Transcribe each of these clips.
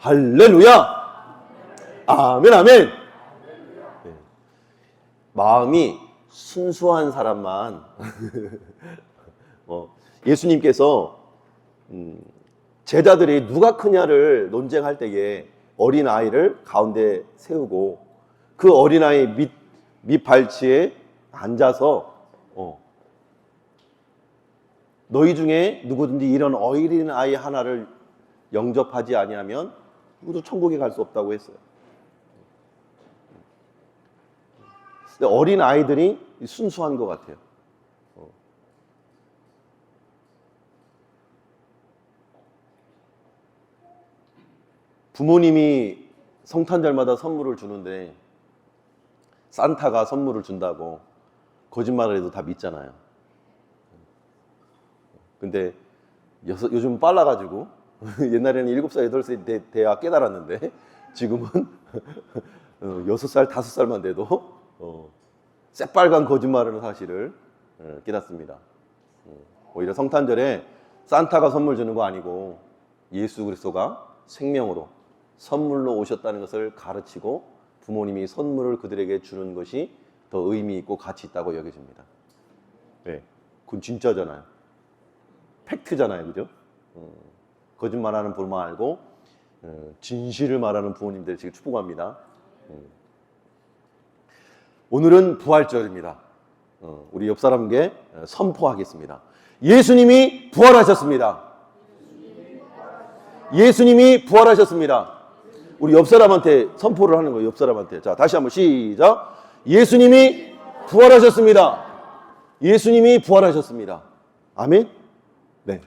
할렐루야. 아멘, 아멘. 네. 마음이 순수한 사람만 예수님께서 제자들이 누가 크냐를 논쟁할 때에 어린아이를 가운데 세우고 그 어린아이 밑발치에 앉아서 너희 중에 누구든지 이런 어린아이 하나를 영접하지 아니하면 누구도 천국에 갈 수 없다고 했어요. 근데 어린아이들이 순수한 것 같아요. 부모님이 성탄절마다 선물을 주는데 산타가 선물을 준다고 거짓말을 해도 다 믿잖아요. 근데 요즘 빨라가지고 옛날에는 7살, 8살 돼야 깨달았는데 지금은 6살, 5살만 돼도 새빨간 거짓말하는 사실을 깨닫습니다. 오히려 성탄절에 산타가 선물 주는 거 아니고 예수 그리스도가 생명으로 선물로 오셨다는 것을 가르치고 부모님이 선물을 그들에게 주는 것이 더 의미 있고 가치 있다고 여겨집니다. 네, 그건 진짜잖아요. 팩트잖아요, 그죠? 거짓말하는 부모 말고 진실을 말하는 부모님들 지금 축복합니다. 오늘은 부활절입니다. 우리 옆 사람에게 선포하겠습니다. 예수님이 부활하셨습니다. 예수님이 부활하셨습니다. 우리 옆 사람한테 선포를 하는 거예요. 옆 사람한테. 자, 다시 한번 시작. 예수님이 부활하셨습니다. 예수님이 부활하셨습니다. 아멘? 네.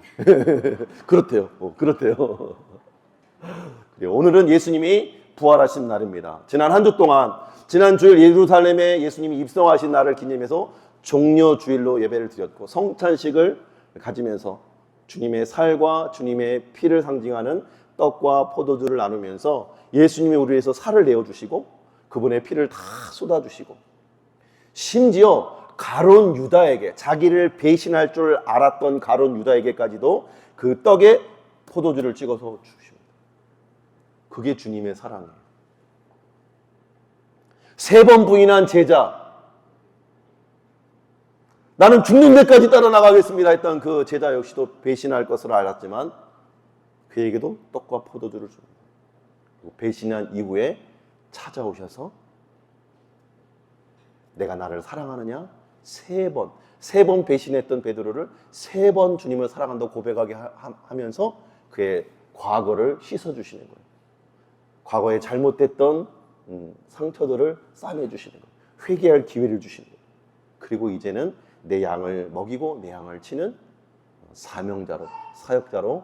그렇대요. 그렇대요. 오늘은 예수님이 부활하신 날입니다. 지난 한 주 동안, 지난 주일 예루살렘에 예수님이 입성하신 날을 기념해서 종려 주일로 예배를 드렸고 성찬식을 가지면서 주님의 살과 주님의 피를 상징하는 떡과 포도주를 나누면서 예수님이 우리 위해서 살을 내어주시고 그분의 피를 다 쏟아주시고 심지어 가룟 유다에게 자기를 배신할 줄 알았던 가룟 유다에게까지도 그 떡에 포도주를 찍어서 주십니다. 그게 주님의 사랑이에요. 3번 부인한 제자, 나는 죽는 데까지 따라 나가겠습니다 했던 그 제자 역시도 배신할 것을 알았지만 그에게도 떡과 포도주를 줍니다. 배신한 이후에 찾아오셔서 내가 나를 사랑하느냐? 3번 배신했던 베드로를 3번 주님을 사랑한다고 고백하게 하면서 그의 과거를 씻어주시는 거예요. 과거에 잘못됐던 상처들을 싸매주시는 거예요. 회개할 기회를 주시는 거예요. 그리고 이제는 내 양을 먹이고 내 양을 치는 사명자로, 사역자로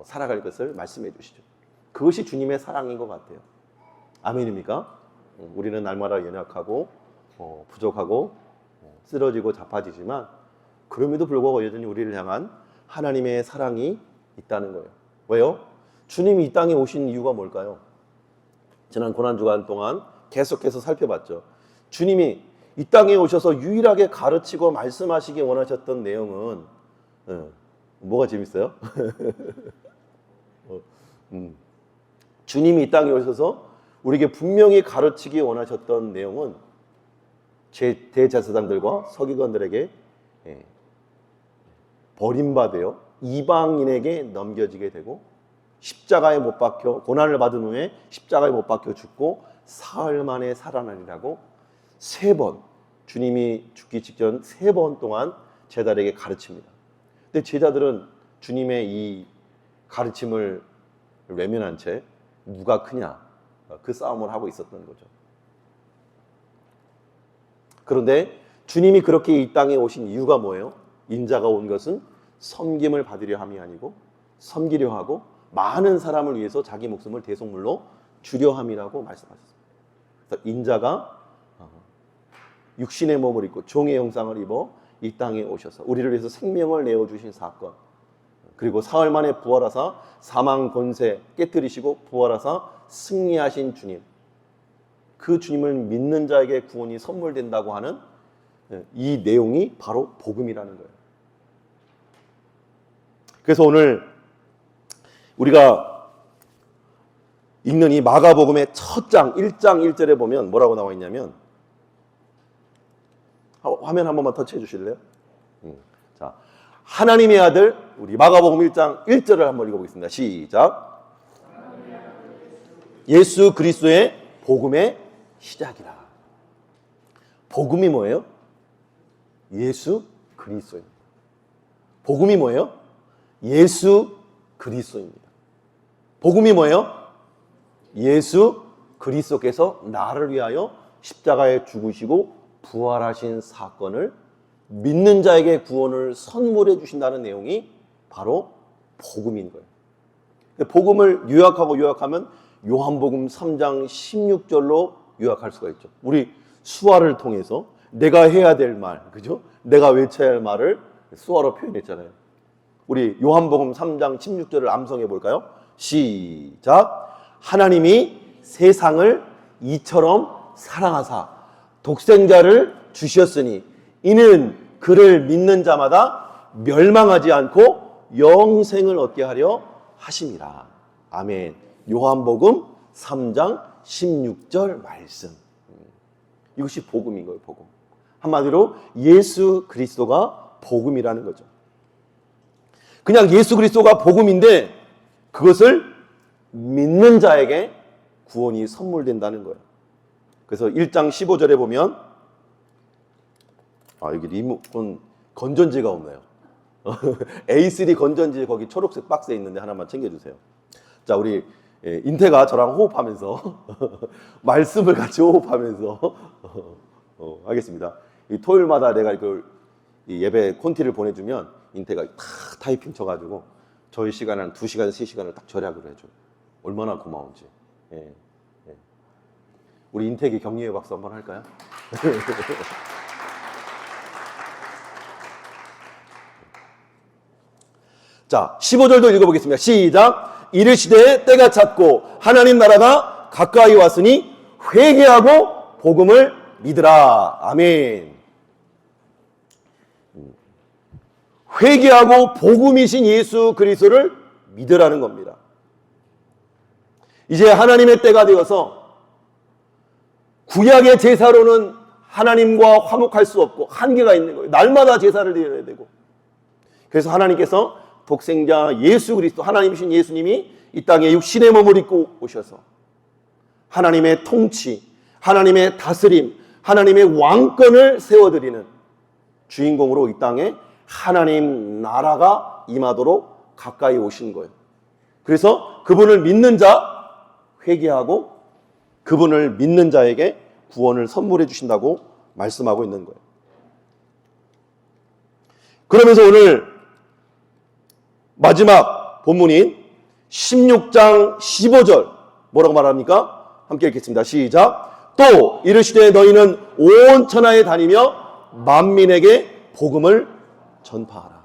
살아갈 것을 말씀해 주시죠. 그것이 주님의 사랑인 것 같아요. 아멘입니까? 우리는 날마다 연약하고 부족하고 쓰러지고 자빠지지만 그럼에도 불구하고 여전히 우리를 향한 하나님의 사랑이 있다는 거예요. 왜요? 주님이 이 땅에 오신 이유가 뭘까요? 지난 고난주간 동안 계속해서 살펴봤죠. 주님이 이 땅에 오셔서 유일하게 가르치고 말씀하시기 원하셨던 내용은 뭐가 재밌어요? 주님이 이 땅에 오셔서 우리에게 분명히 가르치기 원하셨던 내용은 대제사장들과 서기관들에게 버림받아 이방인에게 넘겨지게 되고 십자가에 못 박혀 고난을 받은 후에 십자가에 못 박혀 죽고 사흘 만에 살아나리라고 3번 주님이 죽기 직전 3번 동안 제자들에게 가르칩니다. 근데 제자들은 주님의 이 가르침을 외면한 채 누가 크냐 그 싸움을 하고 있었던 거죠. 그런데 주님이 그렇게 이 땅에 오신 이유가 뭐예요? 인자가 온 것은 섬김을 받으려 함이 아니고 섬기려 하고 많은 사람을 위해서 자기 목숨을 대속물로 주려 함이라고 말씀하셨습니다. 그래서 인자가 육신의 몸을 입고 종의 형상을 입어 이 땅에 오셔서 우리를 위해서 생명을 내어주신 사건, 그리고 사흘 만에 부활하사 사망 권세 깨뜨리시고 부활하사 승리하신 주님, 그 주님을 믿는 자에게 구원이 선물된다고 하는 이 내용이 바로 복음이라는 거예요. 그래서 오늘 우리가 읽는 이 마가복음의 첫 장 1장 1절에 보면 뭐라고 나와 있냐면, 화면 한 번만 터치해 주실래요? 자, 하나님의 아들, 우리 마가복음 1장 1절을 한번 읽어보겠습니다. 시작. 예수 그리스도의 복음의 시작이라. 복음이 뭐예요? 예수 그리스도입니다. 복음이 뭐예요? 예수 그리스도입니다. 복음이 뭐예요? 예수 그리스도께서 나를 위하여 십자가에 죽으시고 부활하신 사건을 믿는 자에게 구원을 선물해 주신다는 내용이 바로 복음인 거예요. 복음을 요약하면 요한복음 3장 16절로 요약할 수가 있죠. 우리 수화를 통해서 내가 해야 될 말, 그죠? 내가 외쳐야 할 말을 수화로 표현했잖아요. 우리 요한복음 3장 16절을 암송해 볼까요? 시작. 하나님이 세상을 이처럼 사랑하사 독생자를 주셨으니 이는 그를 믿는 자마다 멸망하지 않고 영생을 얻게 하려 하심이라. 아멘. 요한복음 3장 16절 말씀. 이것이 복음인 거예요, 복음. 한마디로 예수 그리스도가 복음이라는 거죠. 그냥 예수 그리스도가 복음인데 그것을 믿는 자에게 구원이 선물된다는 거예요. 그래서 1장 15절에 보면 여기 리모컨 건전지가 없네요. A3 건전지 거기 초록색 박스에 있는데 하나만 챙겨주세요. 자, 우리 인태가 저랑 호흡하면서 말씀을 같이 호흡하면서 하겠습니다. 이 토요일마다 내가 이 예배 콘티를 보내주면 인태가 다 타이핑 쳐가지고 저희 시간은 한 2시간, 3시간을 딱 절약을 해줘요. 얼마나 고마운지. 예, 예. 우리 인태기 격려의 박수 한번 할까요? 자, 15절도 읽어보겠습니다. 시작. 이르시되 때가 찼고 하나님 나라가 가까이 왔으니 회개하고 복음을 믿으라. 아멘. 회개하고 복음이신 예수 그리스도를 믿으라는 겁니다. 이제 하나님의 때가 되어서 구약의 제사로는 하나님과 화목할 수 없고 한계가 있는 거예요. 날마다 제사를 드려야 되고. 그래서 하나님께서 독생자 예수 그리스도, 하나님이신 예수님이 이 땅에 육신의 몸을 입고 오셔서 하나님의 통치, 하나님의 다스림, 하나님의 왕권을 세워드리는 주인공으로 이 땅에 하나님 나라가 임하도록 가까이 오신 거예요. 그래서 그분을 믿는 자, 회개하고 그분을 믿는 자에게 구원을 선물해 주신다고 말씀하고 있는 거예요. 그러면서 오늘 마지막 본문인 16장 15절 뭐라고 말합니까? 함께 읽겠습니다. 시작. 또 이르시되 너희는 온 천하에 다니며 만민에게 복음을 전파하라.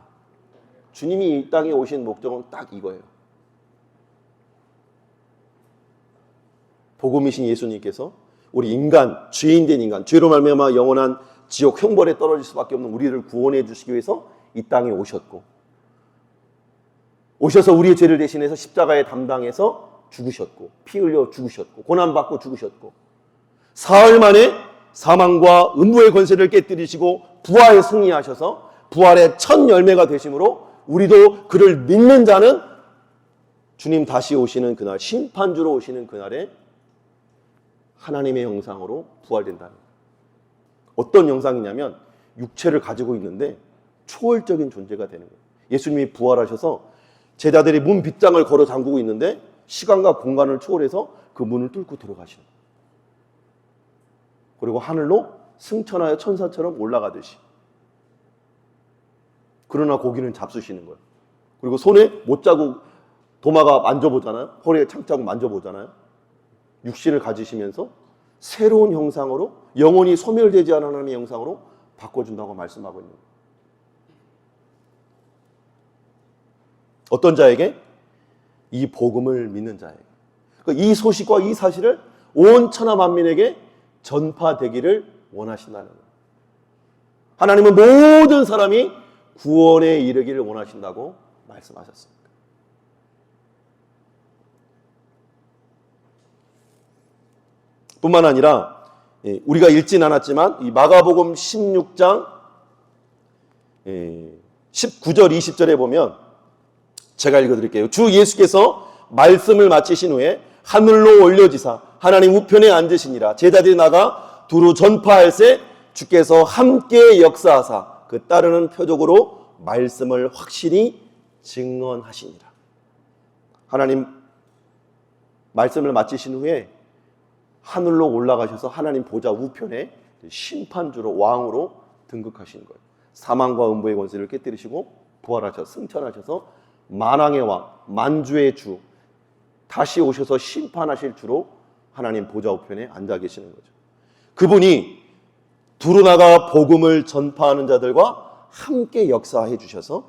주님이 이 땅에 오신 목적은 딱 이거예요. 복음이신 예수님께서 우리 인간, 죄인된 인간, 죄로 말미암아 영원한 지옥 형벌에 떨어질 수밖에 없는 우리를 구원해 주시기 위해서 이 땅에 오셔서 우리의 죄를 대신해서 십자가에 담당해서 죽으셨고, 피 흘려 죽으셨고, 고난받고 죽으셨고, 사흘 만에 사망과 음부의 권세를 깨뜨리시고 부활에 승리하셔서 부활의 첫 열매가 되심으로 우리도 그를 믿는 자는 주님 다시 오시는 그날, 심판주로 오시는 그날에 하나님의 형상으로 부활된다는 거예요. 어떤 형상이냐면 육체를 가지고 있는데 초월적인 존재가 되는 거예요. 예수님이 부활하셔서 제자들이 문 빗장을 걸어 잠그고 있는데 시간과 공간을 초월해서 그 문을 뚫고 들어가시는 거예요. 그리고 하늘로 승천하여 천사처럼 올라가듯이. 그러나 고기는 잡수시는 거예요. 그리고 손에 못자국 도마가 만져보잖아요. 허리에 창자국 만져보잖아요. 육신을 가지시면서 새로운 형상으로 영원히 소멸되지 않은 하나님의 형상으로 바꿔준다고 말씀하고 있는 거예요. 어떤 자에게? 이 복음을 믿는 자에게. 이 소식과 이 사실을 온 천하 만민에게 전파되기를 원하신다는 거예요. 하나님은 모든 사람이 구원에 이르기를 원하신다고 말씀하셨습니다. 뿐만 아니라 우리가 읽진 않았지만 이 마가복음 16장 19절 20절에 보면 제가 읽어드릴게요. 주 예수께서 말씀을 마치신 후에 하늘로 올려지사 하나님 우편에 앉으시니라. 제자들이 나가 두루 전파할세 주께서 함께 역사하사 그 따르는 표적으로 말씀을 확실히 증언하시니라. 하나님 말씀을 마치신 후에 하늘로 올라가셔서 하나님 보좌 우편에 심판주로 왕으로 등극하신 거예요. 사망과 음부의 권세를 깨뜨리시고 부활하셔서 승천하셔서 만왕의 왕, 만주의 주, 다시 오셔서 심판하실 주로 하나님 보좌 우편에 앉아 계시는 거죠. 그분이 두루 나가 복음을 전파하는 자들과 함께 역사해 주셔서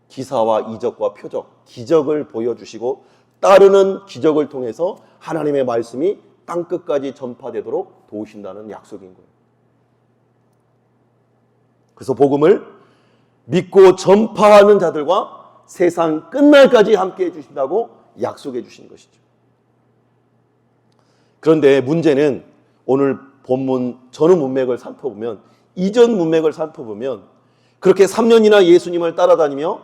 기사와 이적과 표적, 기적을 보여주시고 따르는 기적을 통해서 하나님의 말씀이 땅끝까지 전파되도록 도우신다는 약속인 거예요. 그래서 복음을 믿고 전파하는 자들과 세상 끝날까지 함께 해주신다고 약속해 주신 것이죠. 그런데 문제는 오늘 본문 전후 문맥을 살펴보면, 이전 문맥을 살펴보면 그렇게 3년이나 예수님을 따라다니며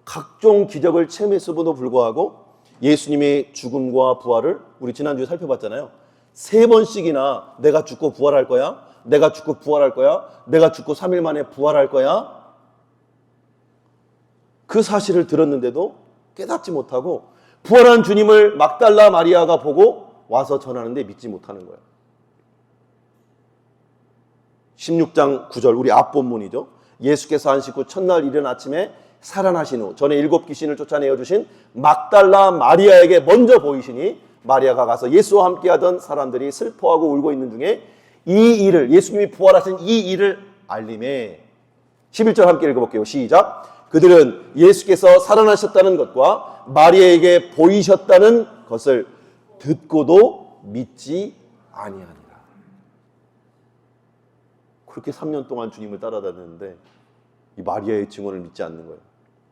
각종 기적을 체험했음에도 불구하고 예수님의 죽음과 부활을 우리 지난주에 살펴봤잖아요. 3번씩이나 내가 죽고 부활할 거야, 내가 죽고 부활할 거야, 내가 죽고 3일 만에 부활할 거야, 그 사실을 들었는데도 깨닫지 못하고 부활한 주님을 막달라 마리아가 보고 와서 전하는데 믿지 못하는 거예요. 16장 9절 우리 앞본문이죠. 예수께서 안식 후 첫날 이른 아침에 살아나신 후 전에 7 귀신을 쫓아내어 주신 막달라 마리아에게 먼저 보이시니 마리아가 가서 예수와 함께하던 사람들이 슬퍼하고 울고 있는 중에 이 일을, 예수님이 부활하신 이 일을 알림해. 11절 함께 읽어볼게요. 시작. 그들은 예수께서 살아나셨다는 것과 마리아에게 보이셨다는 것을 듣고도 믿지 아니하니라. 그렇게 3년 동안 주님을 따라다녔는데 이 마리아의 증언을 믿지 않는 거예요.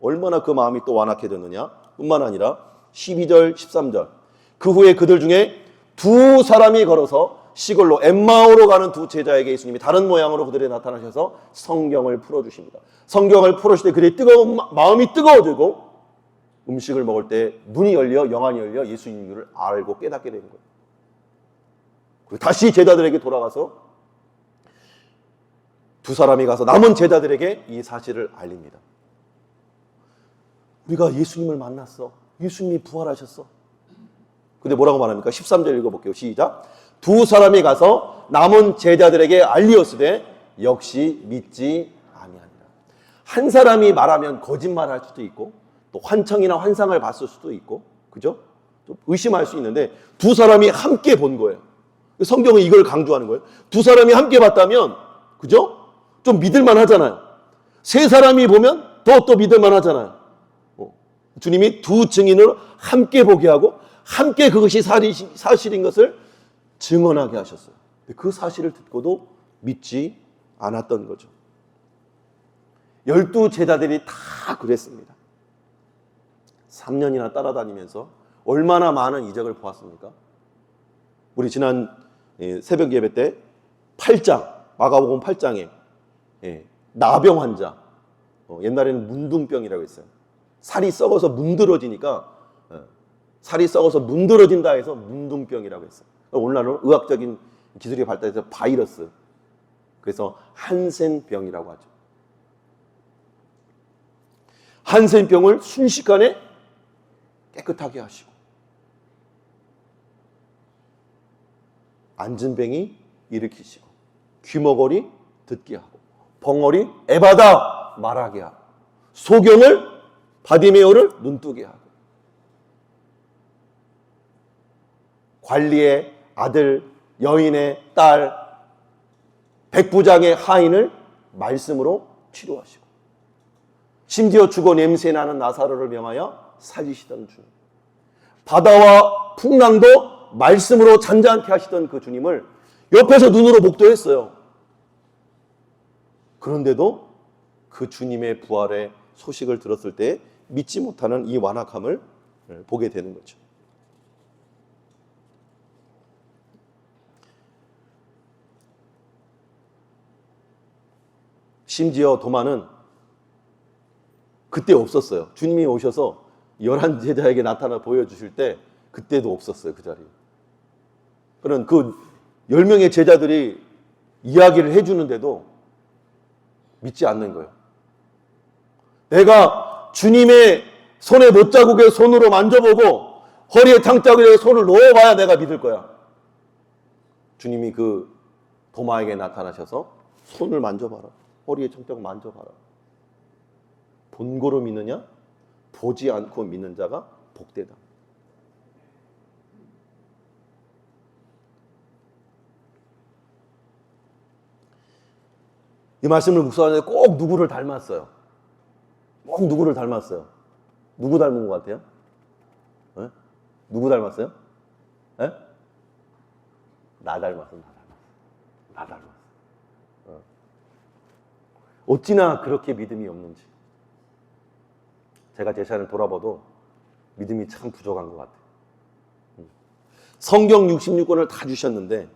얼마나 그 마음이 또 완악해졌느냐. 뿐만 아니라 12절 13절 그 후에 그들 중에 2 사람이 걸어서 시골로 엠마오로 가는 2 제자에게 예수님이 다른 모양으로 그들에게 나타나셔서 성경을 풀어주십니다. 성경을 풀어주실 때 그들의 마음이 뜨거워지고 음식을 먹을 때 눈이 열려, 영안이 열려 예수님을 알고 깨닫게 되는 거예요. 그리고 다시 제자들에게 돌아가서 2 사람이 가서 남은 제자들에게 이 사실을 알립니다. 우리가 예수님을 만났어. 예수님이 부활하셨어. 근데 뭐라고 말합니까? 13절 읽어볼게요. 시작. 2 사람이 가서 남은 제자들에게 알리었으되 역시 믿지 아니하니라. 한 사람이 말하면 거짓말할 수도 있고 또 환청이나 환상을 봤을 수도 있고, 그죠? 좀 의심할 수 있는데 2 사람이 함께 본 거예요. 성경은 이걸 강조하는 거예요. 2 사람이 함께 봤다면, 그죠? 좀 믿을만 하잖아요. 3 사람이 보면 더 믿을만 하잖아요. 주님이 2 증인을 함께 보게 하고 함께 그것이 사실인 것을 증언하게 하셨어요. 그 사실을 듣고도 믿지 않았던 거죠. 12 제자들이 다 그랬습니다. 3년이나 따라다니면서 얼마나 많은 이적을 보았습니까? 우리 지난 새벽 예배 때 8장, 마가복음 8장에 나병 환자, 옛날에는 문둥병이라고 했어요. 살이 썩어서 문드러지니까, 살이 썩어서 문드러진다 해서 문둥병이라고 했어요. 오늘날은 의학적인 기술이 발달해서 바이러스, 그래서 한센병이라고 하죠. 한센병을 순식간에 깨끗하게 하시고, 앉은뱅이 일으키시고, 귀머거리 듣게 하고, 벙어리 에바다 말하게 하고, 소경을 바디메오를 눈뜨게 하고, 관리의 아들, 여인의 딸, 백부장의 하인을 말씀으로 치료하시고, 심지어 죽어 냄새나는 나사로를 명하여 살리시던 주님, 바다와 풍랑도 말씀으로 잔잔케 하시던 그 주님을 옆에서 눈으로 목도했어요. 그런데도 그 주님의 부활의 소식을 들었을 때 믿지 못하는 이 완악함을 보게 되는 거죠. 심지어 도마는 그때 없었어요. 주님이 오셔서 11 제자에게 나타나 보여주실 때 그때도 없었어요. 그 자리에. 그런 그 10명의 제자들이 이야기를 해주는데도 믿지 않는 거예요. 내가 주님의 손에 못자국에 손으로 만져보고 허리에 탕자국에 손을 넣어봐야 내가 믿을 거야. 주님이 그 도마에게 나타나셔서 손을 만져봐라. 허리에 탕자국 만져봐라. 본고로 믿느냐? 보지 않고 믿는 자가 복되다. 이 말씀을 묵상하는데 꼭 누구를 닮았어요. 꼭 누구를 닮았어요. 누구 닮은 것 같아요? 네? 누구 닮았어요? 네? 나 닮았어. 나 닮았어. 어찌나 그렇게 믿음이 없는지. 제가 제 자신을 돌아봐도 믿음이 참 부족한 것 같아요. 성경 66권을 다 주셨는데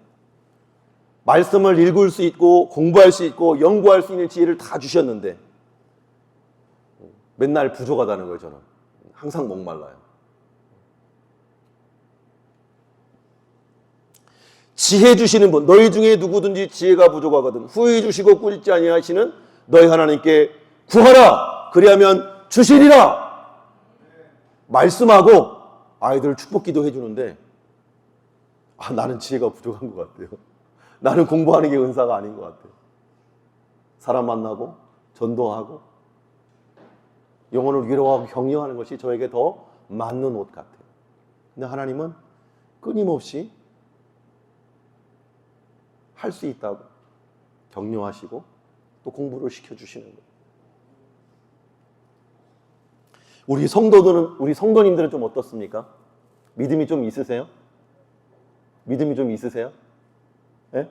말씀을 읽을 수 있고 공부할 수 있고 연구할 수 있는 지혜를 다 주셨는데 맨날 부족하다는 거예요. 저는 항상 목말라요. 지혜 주시는 분, 너희 중에 누구든지 지혜가 부족하거든 후히 주시고 꾸짖지 아니하시는 너희 하나님께 구하라. 그리하면 주시리라. 말씀하고 아이들 축복기도 해주는데 나는 지혜가 부족한 것 같아요. 나는 공부하는 게 은사가 아닌 것 같아요. 사람 만나고 전도하고 영혼을 위로하고 격려하는 것이 저에게 더 맞는 옷 같아요. 근데 하나님은 끊임없이 할 수 있다고 격려하시고 또 공부를 시켜주시는 거예요. 우리 성도님들은 좀 어떻습니까? 믿음이 좀 있으세요? 믿음이 좀 있으세요? 예?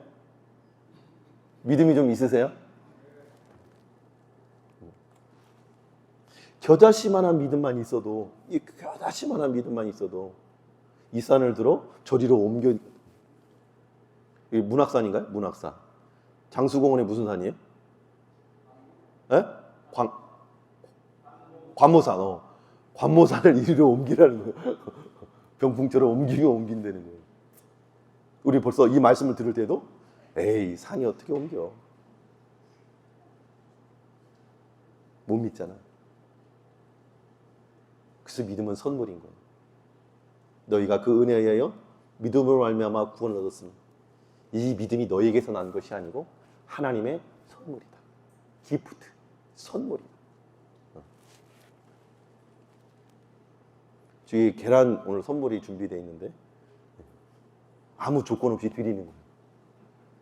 믿음이 좀 있으세요? 겨자씨만한 믿음만 있어도 이 산을 들어 저리로 옮겨. 문학산인가요? 문학산. 장수공원의 무슨 산이에요? 예? 관모산. 관모산을 이리로 옮기라는 거예요. 병풍처럼 옮기면 옮긴다는 거예요. 우리 벌써 이 말씀을 들을 때도 에이 산이 어떻게 옮겨. 못 믿잖아. 그래서 믿음은 선물인 거예요. 너희가 그 은혜에 의하여 믿음으로 말미암아 구원을 얻었습니다. 이 믿음이 너희에게서 난 것이 아니고 하나님의 선물이다. 기프트, 선물이다. 저희 계란 오늘 선물이 준비되어 있는데 아무 조건 없이 드리는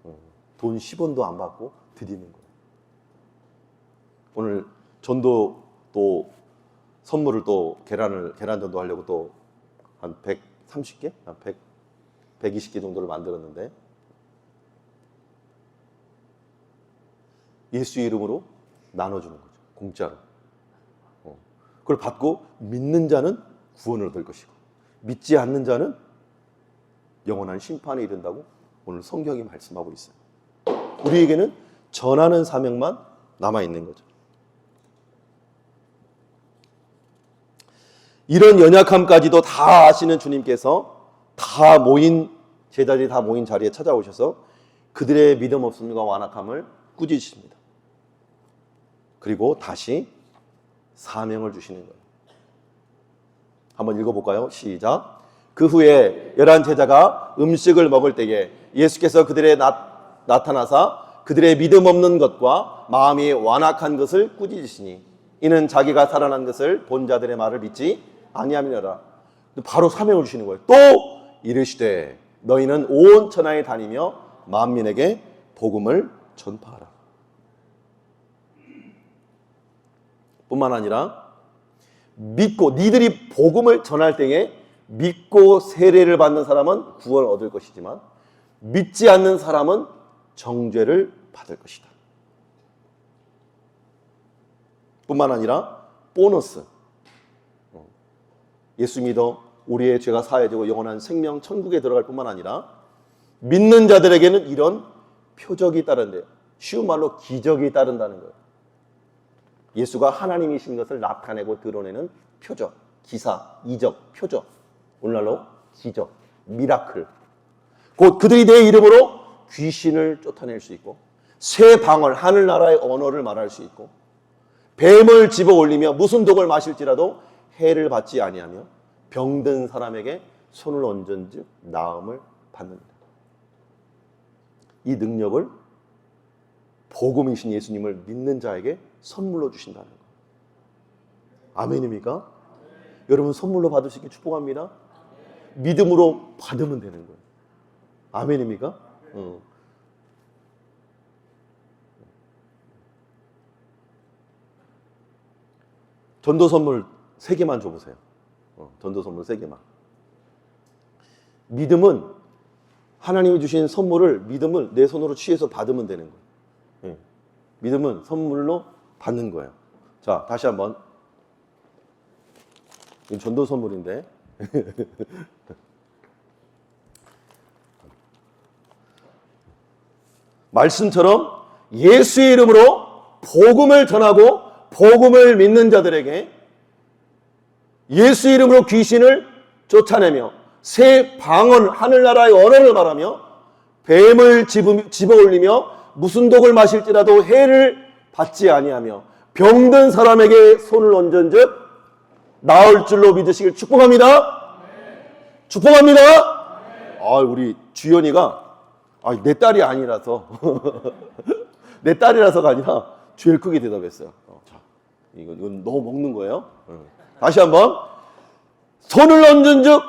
거예요. 돈 10원도 안 받고 드리는 거예요. 오늘 전도 또 선물을 또 계란 전도 하려고 또 한 130개? 120개 정도를 만들었는데 예수의 이름으로 나눠주는 거죠. 공짜로. 그걸 받고 믿는 자는 구원을 얻을 것이고 믿지 않는 자는 영원한 심판에 이른다고 오늘 성경이 말씀하고 있어요. 우리에게는 전하는 사명만 남아있는 거죠. 이런 연약함까지도 다 아시는 주님께서 제자들이 다 모인 자리에 찾아오셔서 그들의 믿음 없음과 완악함을 꾸짖으십니다. 그리고 다시 사명을 주시는 거예요. 한번 읽어볼까요? 시작. 그 후에 11 제자가 음식을 먹을 때에 예수께서 그들의 나타나사 그들의 믿음 없는 것과 마음이 완악한 것을 꾸짖으시니 이는 자기가 살아난 것을 본 자들의 말을 믿지 아니함이니라. 바로 사명을 주시는 거예요. 또 이르시되 너희는 온 천하에 다니며 만민에게 복음을 전파하라. 뿐만 아니라 믿고 니들이 복음을 전할 때에 믿고 세례를 받는 사람은 구원을 얻을 것이지만 믿지 않는 사람은 정죄를 받을 것이다. 뿐만 아니라 보너스. 예수 믿어 우리의 죄가 사해지고 영원한 생명 천국에 들어갈 뿐만 아니라 믿는 자들에게는 이런 표적이 따른대요. 쉬운 말로 기적이 따른다는 거예요. 예수가 하나님이신 것을 나타내고 드러내는 표적, 기사, 이적, 표적. 오늘날로 기적, 미라클. 곧 그들이 내 이름으로 귀신을 쫓아낼 수 있고, 새 방언, 하늘나라의 언어를 말할 수 있고, 뱀을 집어 올리며 무슨 독을 마실지라도 해를 받지 아니하며 병든 사람에게 손을 얹은즉 나음을 받는다. 이 능력을 복음이신 예수님을 믿는 자에게 선물로 주신다는 거예요. 아멘입니까? 여러분 선물로 받을 수 있게 축복합니다. 믿음으로 받으면 되는 거예요. 아멘입니까? 전도 선물 3개만 줘보세요. 전도 선물 3개만. 믿음은 하나님이 주신 선물을 믿음을 내 손으로 취해서 받으면 되는 거예요. 믿음은 선물로 받는 거예요. 자, 다시 한번. 이 전도 선물인데. 말씀처럼 예수의 이름으로 복음을 전하고 복음을 믿는 자들에게 예수의 이름으로 귀신을 쫓아내며 새 방언 하늘나라의 언어를 말하며 뱀을 집어 올리며 무슨 독을 마실지라도 해를 받지 아니하며 병든 사람에게 손을 얹은즉 나을 줄로 믿으시길 축복합니다. 축복합니다. 우리 주연이가 내 딸이 아니라서 내 딸이라서가 아니라 제일 크게 대답했어요. 자, 이건 너 먹는 거예요. 다시 한번. 손을 얹은즉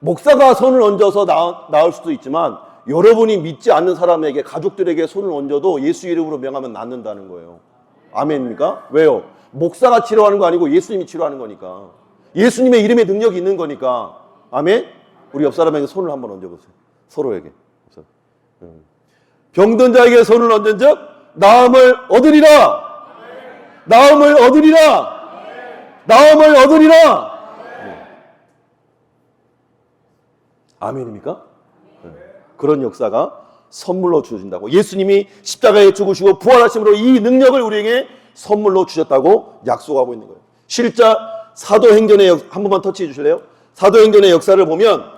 목사가 손을 얹어서 나을 수도 있지만 여러분이 믿지 않는 사람에게 가족들에게 손을 얹어도 예수 이름으로 명하면 낫는다는 거예요. 아멘입니까? 왜요? 목사가 치료하는 거 아니고 예수님이 치료하는 거니까. 예수님의 이름에 능력이 있는 거니까. 아멘? 우리 옆 사람에게 손을 한번 얹어보세요. 서로에게. 병든 자에게 손을 얹은즉 나음을 얻으리라. 나음을 얻으리라. 나음을 얻으리라. 아멘입니까? 그런 역사가 선물로 주어진다고. 예수님이 십자가에 죽으시고 부활하심으로 이 능력을 우리에게 선물로 주셨다고 약속하고 있는 거예요. 실자 사도행전의 한 번만 터치해 주실래요? 사도행전의 역사를 보면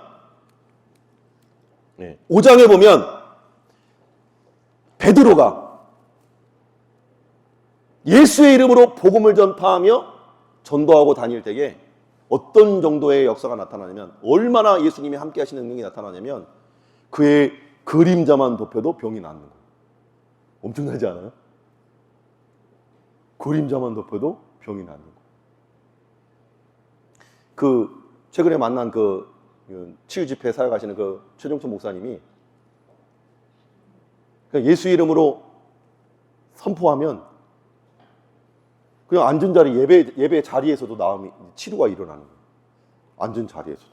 5장에 보면 베드로가 예수의 이름으로 복음을 전파하며 전도하고 다닐 때에 어떤 정도의 역사가 나타나냐면, 얼마나 예수님이 함께 하시는 능력이 나타나냐면 그의 그림자만 덮여도 병이 낫는 거예요. 엄청나지 않아요? 그림자만 덮여도 병이 낫는 거예요. 최근에 만난 치유 집회 사역하시는 최종천 목사님이 예수 이름으로 선포하면 그냥 앉은 자리 예배 자리에서도 치료가 일어나는 거예요. 앉은 자리에서도.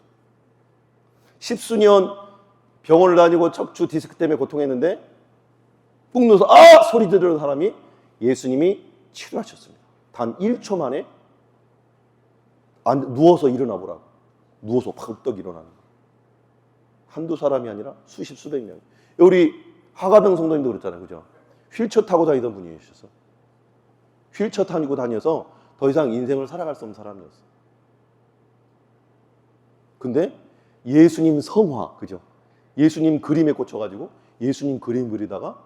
10수년 병원을 다니고 척추 디스크 때문에 고통했는데 꾹 눌러서 소리 지르는 사람이 예수님이 치료하셨습니다. 단 1초 만에 누워서 일어나 보라고. 누워서 팍떡 일어나는 거예요. 한두 사람이 아니라 수십 수백 명. 우리 하가병 성도님도 그랬잖아요. 그죠? 휠체어 타고 다니던 분이셨어. 휠체어 타고 다녀서 더 이상 인생을 살아갈 수 없는 사람이었어. 근데 예수님 성화, 그죠? 예수님 그림에 꽂혀가지고 예수님 그림 그리다가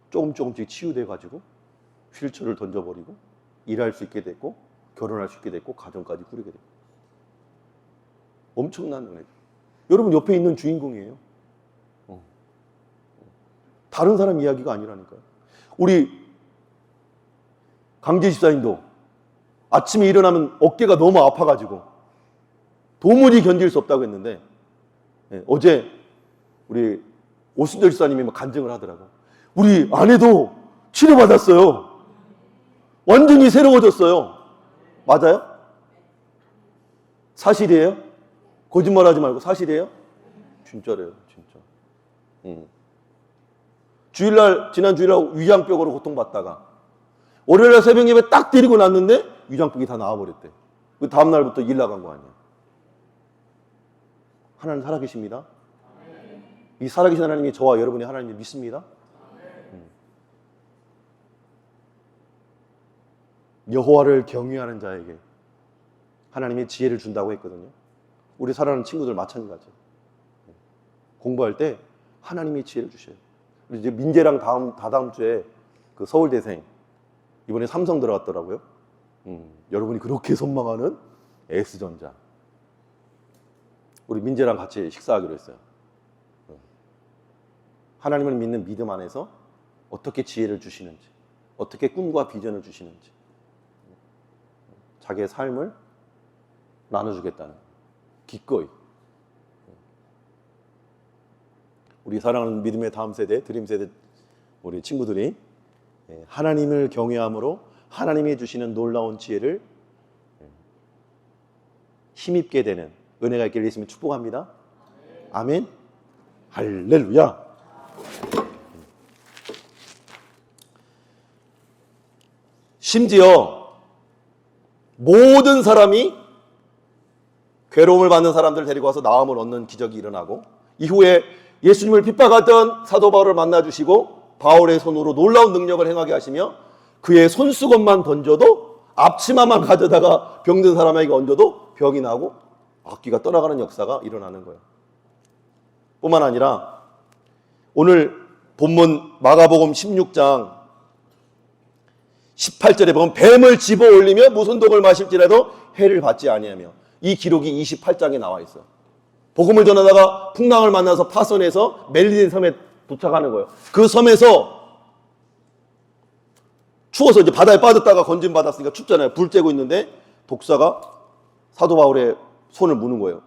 조금씩 치유돼가지고 휠체어를 던져버리고 일할 수 있게 됐고 결혼할 수 있게 됐고 가정까지 꾸리게 됐고. 엄청난 은혜. 여러분 옆에 있는 주인공이에요. 다른 사람 이야기가 아니라니까요. 우리 강재 집사님도 아침에 일어나면 어깨가 너무 아파가지고 도무지 견딜 수 없다고 했는데 어제 우리 오순절 집사님이 막 간증을 하더라고. 우리 아내도 치료받았어요. 완전히 새로워졌어요. 맞아요? 사실이에요? 거짓말하지 말고 사실이에요? 진짜래요, 진짜. 지난 주일날 위장벽으로 고통받다가 월요일날 새벽 예배 딱 드리고 났는데 위장벽이 다 나와버렸대. 그 다음날부터 일 나간 거 아니야. 하나님 살아계십니다. 이 살아계신 하나님이 저와 여러분이 하나님을 믿습니다. 여호와를 경외하는 자에게 하나님이 지혜를 준다고 했거든요. 우리 사랑하는 친구들 마찬가지. 공부할 때 하나님이 지혜를 주셔요. 우리 이제 민재랑 다다음 주에 그 서울대생 이번에 삼성 들어갔더라고요. 여러분이 그렇게 선망하는 S전자. 우리 민재랑 같이 식사하기로 했어요. 하나님을 믿는 믿음 안에서 어떻게 지혜를 주시는지, 어떻게 꿈과 비전을 주시는지, 자기의 삶을 나눠주겠다는 기꺼이. 우리 사랑하는 믿음의 다음 세대, 드림 세대 우리 친구들이 하나님을 경외함으로 하나님이 주시는 놀라운 지혜를 힘입게 되는 은혜가 있기를 예수님이 축복합니다. 아멘. 할렐루야. 심지어 모든 사람이 괴로움을 받는 사람들을 데리고 와서 나음을 얻는 기적이 일어나고, 이후에 예수님을 핍박하던 사도 바울을 만나주시고 바울의 손으로 놀라운 능력을 행하게 하시며, 그의 손수건만 던져도, 앞치마만 가져다가 병든 사람에게 얹어도 병이 나고 악귀가 떠나가는 역사가 일어나는 거예요. 뿐만 아니라 오늘 본문 마가복음 16장 18절에 보면 뱀을 집어 올리며 무슨 독을 마실지라도 해를 받지 아니하며, 이 기록이 28장에 나와 있어요. 복음을 전하다가 풍랑을 만나서 파손해서 멜리딘 섬에 도착하는 거예요. 그 섬에서 추워서 이제 바다에 빠졌다가 건짐 받았으니까 춥잖아요. 불 쬐고 있는데 독사가 사도 바울의 손을 무는 거예요.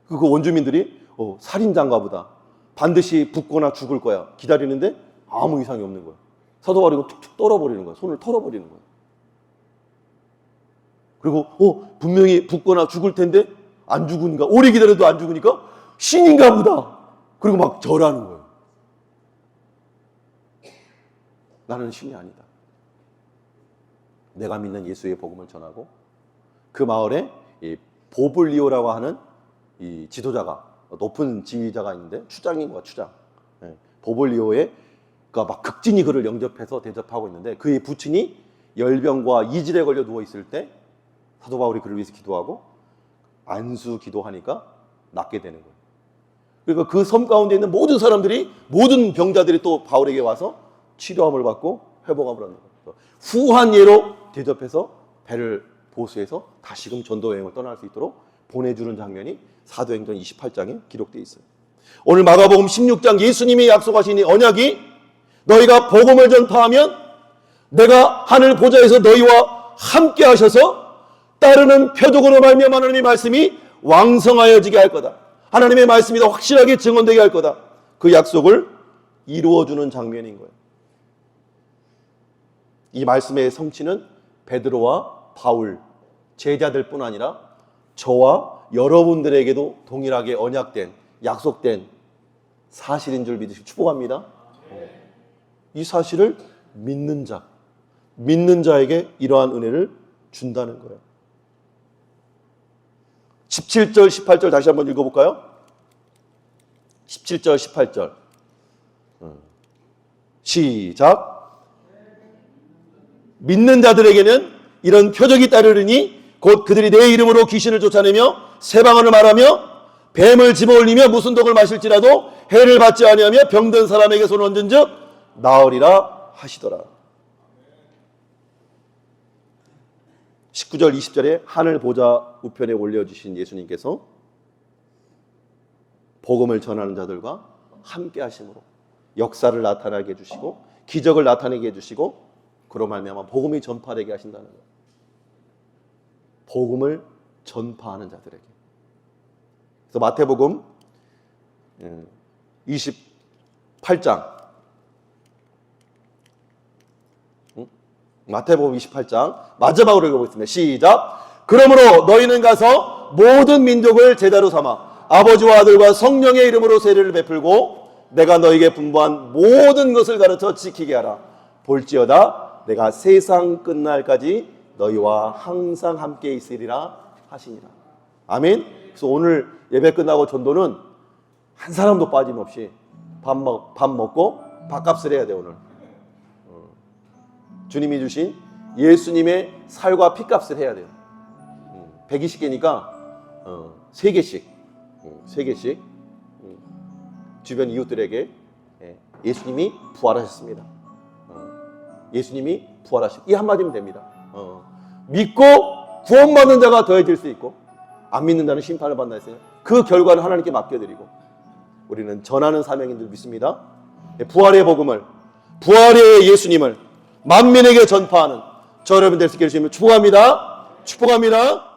그 원주민들이 살인자인가 보다, 반드시 붙거나 죽을 거야 기다리는데 아무 이상이 없는 거예요. 사도 바울이 툭툭 떨어버리는 거예요. 손을 털어버리는 거예요. 그리고 분명히 붙거나 죽을 텐데 안 죽으니까, 오래 기다려도 안 죽으니까 신인가 보다. 그리고 막 절하는 거예요. 나는 신이 아니다. 내가 믿는 예수의 복음을 전하고, 그 마을에 이 보블리오라고 하는 이 지도자가, 높은 지휘자가 있는데 추장인 거야, 추장. 보블리오의 막 극진히 그를 영접해서 대접하고 있는데, 그의 부친이 열병과 이질에 걸려 누워 있을 때 사도 바울이 그를 위해서 기도하고 안수 기도하니까 낫게 되는 거예요. 그러니까 그 섬 가운데 있는 모든 사람들이, 모든 병자들이 또 바울에게 와서 치료함을 받고 회복함을 하는 거예요. 후한 예로 대접해서 배를 보수해서 다시금 전도 여행을 떠날 수 있도록 보내주는 장면이 사도행전 28장에 기록되어 있어요. 오늘 마가복음 16장 예수님이 약속하신 이 언약이, 너희가 복음을 전파하면 내가 하늘 보좌에서 너희와 함께 하셔서 따르는 표적으로 말미암아 하나님의 말씀이 왕성하여지게 할 거다. 하나님의 말씀이 더 확실하게 증언되게 할 거다. 그 약속을 이루어주는 장면인 거예요. 이 말씀의 성취는 베드로와 바울, 제자들뿐 아니라 저와 여러분들에게도 동일하게 언약된, 약속된 사실인 줄 믿으시고 축복합니다. 이 사실을 믿는 자에게 이러한 은혜를 준다는 거예요. 17절, 18절 다시 한번 읽어볼까요? 17절, 18절 시작. 믿는 자들에게는 이런 표적이 따르리니 곧 그들이 내 이름으로 귀신을 쫓아내며 새 방언을 말하며 뱀을 집어올리며 무슨 독을 마실지라도 해를 받지 아니하며 병든 사람에게 손을 얹은 즉 나으리라 하시더라. 19절 20절에 하늘 보좌 우편에 올려주신 예수님께서 복음을 전하는 자들과 함께 하심으로 역사를 나타나게 해주시고 기적을 나타내게 해주시고, 그로 말미암아 복음이 전파되게 하신다는 거예요. 복음을 전파하는 자들에게. 그래서 마태복음 28장 마태복음 28장 마지막으로 읽어보겠습니다. 시작. 그러므로 너희는 가서 모든 민족을 제자로 삼아 아버지와 아들과 성령의 이름으로 세례를 베풀고 내가 너희에게 분부한 모든 것을 가르쳐 지키게 하라. 볼지어다 내가 세상 끝날까지 너희와 항상 함께 있으리라 하시니라. 아멘. 그래서 오늘 예배 끝나고 전도는 한 사람도 빠짐없이 밥 먹고 밥값을 해야 돼. 오늘 주님이 주신 예수님의 살과 피값을 해야 돼요. 120개니까 3개씩 3개씩 주변 이웃들에게 예수님이 부활하셨습니다. 예수님이 부활하셨. 이 한마디면 됩니다. 믿고 구원받는 자가 더해질 수 있고 안 믿는 자는 심판을 받나 했어요. 그 결과는 하나님께 맡겨드리고 우리는 전하는 사명인 줄 믿습니다. 부활의 복음을, 부활의 예수님을 만민에게 전파하는 저 여러분 될 수 있게 해주시면 축복합니다. 축복합니다.